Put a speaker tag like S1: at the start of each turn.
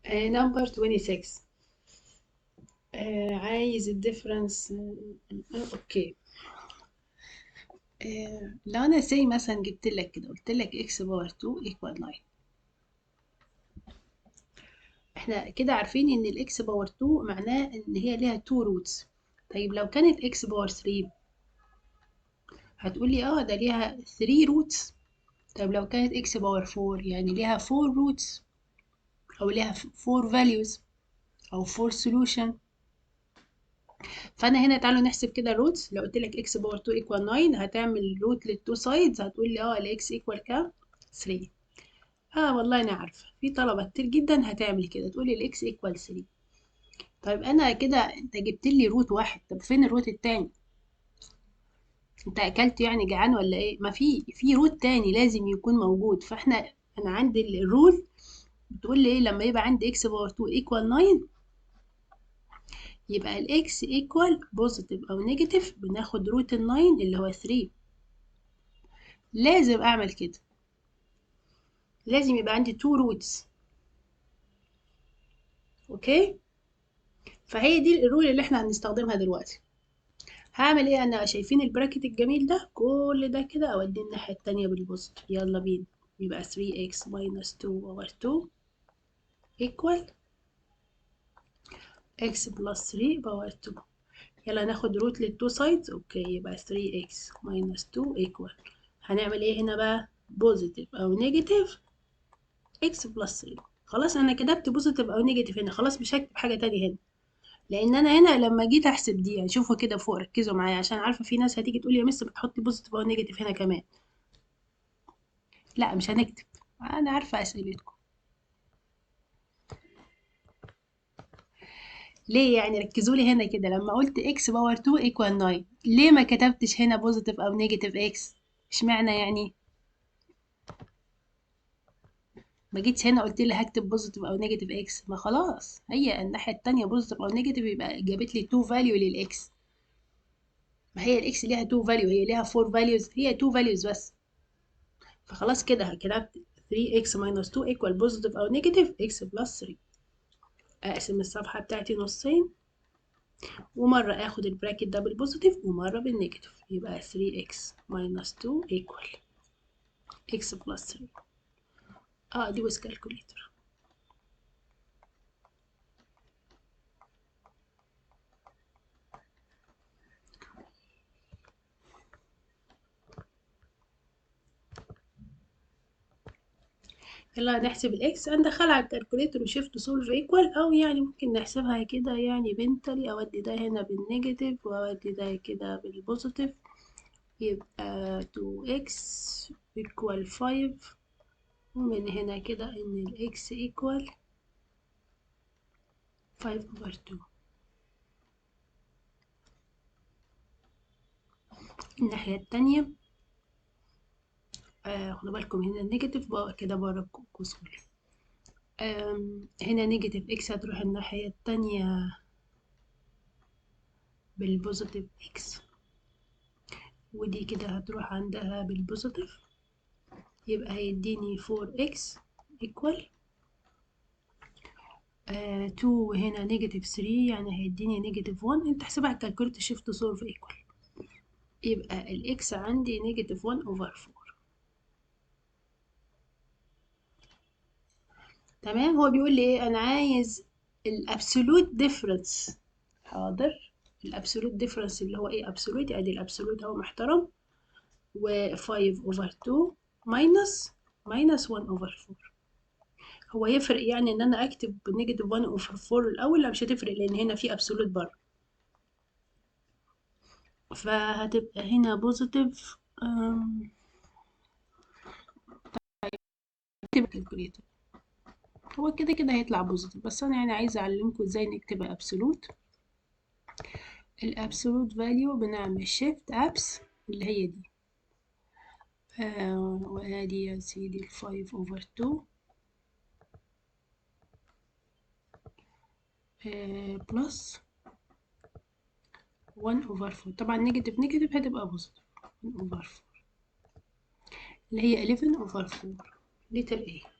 S1: نمبر 26. عايز الديفرنس. اوكي. لو انا سي مثلا جبت لك كده قلت لك اكس باور 2 ايكوال 9. احنا كده عارفين ان الاكس باور 2 معناه ان هي ليها 2 روتس. طيب لو كانت اكس باور 3 هتقولي ده ليها 3 روتس. طيب لو كانت اكس باور 4 يعني ليها 4 روتس، او ليها 4 values او 4 solution. فانا هنا تعالوا نحسب كده الروتس. لو قلت لك اكس باور 2 ايكوال 9 هتعمل روت للتو سايدز، هتقول لي الاكس ايكوال كام؟ 3. والله انا عارفه في طلبه كتير جدا هتعمل كده، تقول لي الاكس ايكوال 3. طيب انا كده انت جبت لي روت واحد، طب فين الروت التاني؟ انت اكلت يعني جعان ولا ايه؟ ما في روت تاني لازم يكون موجود. انا عندي الرول بتقول لي ايه لما يبقى عندي اكس باور 2 ايكوال 9، يبقى الاكس ايكوال بوزيتيف او نيجاتيف بناخد روت ال 9 اللي هو 3. لازم اعمل كده، لازم يبقى عندي 2 روتس. اوكي، فهي دي الرول اللي احنا هنستخدمها دلوقتي. هعمل ايه؟ انا شايفين البراكت الجميل ده، كل ده كده اوديه الناحيه التانية بالبوزيتيف. يلا بينا. يبقى 3x minus 2 over 2 equal x plus 3 power 2. يلا ناخد روت للتو سايدز. اوكي، يبقى 3x minus 2 equal. هنعمل ايه هنا بقى؟ بوزيتيف او نيجاتيف x plus 3. خلاص انا كتبت بوزيتيف او نيجاتيف هنا، خلاص مش هكتب حاجه تانية هنا. لان انا هنا لما جيت احسب دي، يعني شوفوا كده فوق، ركزوا معايا عشان عارفه في ناس هتيجي تقول يا مس بتحطي بوزيتيف او نيجاتيف هنا كمان. لا مش هنكتب، انا عارفه اسئلتكم. ليه يعني؟ ركزوا لي هنا كده، لما قلت x باور 2 equal 9 ليه ما كتبتش هنا بوزيتيف او نيجاتيف x؟ اشمعنى يعني؟ ما جيتش هنا قلت لي هكتب بوزيتيف او نيجاتيف x؟ ما خلاص هي الناحيه التانية بوزيتيف او نيجاتيف، يبقى جابت لي 2 فاليو للاكس. ما هي الاكس ليها 2 فاليو، هي ليها 4 فاليوز، هي 2 فاليوز بس. فخلاص كده كتبت 3x minus 2 equal positive أو negative x plus 3. أقسم الصفحة بتاعتي نصين، ومرة آخد البراكت ده بالبوزيتيف ومرة بالنيجاتيف، يبقى 3x minus 2 equal x plus 3. دي ويز كالكوليتر. يلا نحسب الاكس، ندخلها على الكالكوليتر وشيفت سولف ايكوال، او يعني ممكن نحسبها كده يعني بنتلي، اودي ده هنا بالنيجاتيف واودي ده كده بالبوزيتيف. يبقى 2x equal 5، ومن هنا كده ان الاكس equal 5 over 2. الناحية التانية خدوا بالكم هنا النيجاتيف كده بره القوس كله. هنا نيجاتيف اكس هتروح الناحية التانية بالبوزيتيف اكس، ودي كده هتروح عندها بالبوزيتيف، يبقى هيديني 4x equal 2، وهنا نيجاتيف 3 يعني هيديني نيجاتيف 1. انت احسبها على الكالكوليتر شيفت سولف ايكوال، يبقى الاكس عندي نيجاتيف 1 over 4. تمام. هو بيقول لي ايه؟ انا عايز الابسولوت ديفرنس. حاضر. الابسولوت ديفرنس اللي هو ايه؟ ابسولوت، ادي الابسولوت اهو محترم، و5 over 2 minus 1 over 4. هو يفرق يعني ان انا اكتب نيجاتيف 1 over 4 الاول؟ لا مش هتفرق، لان هنا في ابسولوت بره. فهتبقى هنا بوزيتيف. اكتب الكالكوليتر، هو كده كده هيطلع بوزيتيف، بس انا يعني عايزه اعلمكم ازاي نكتبها ابسولوت. الابسولوت فاليو بنعمل شيفت ابس اللي هي دي، وادي يا سيدي ال 5 over 2 بلس 1 over 4. طبعا نيجاتيف نيجاتيف هتبقى بوزيتيف. 1 over 4 اللي هي 11 over 4 لتر A.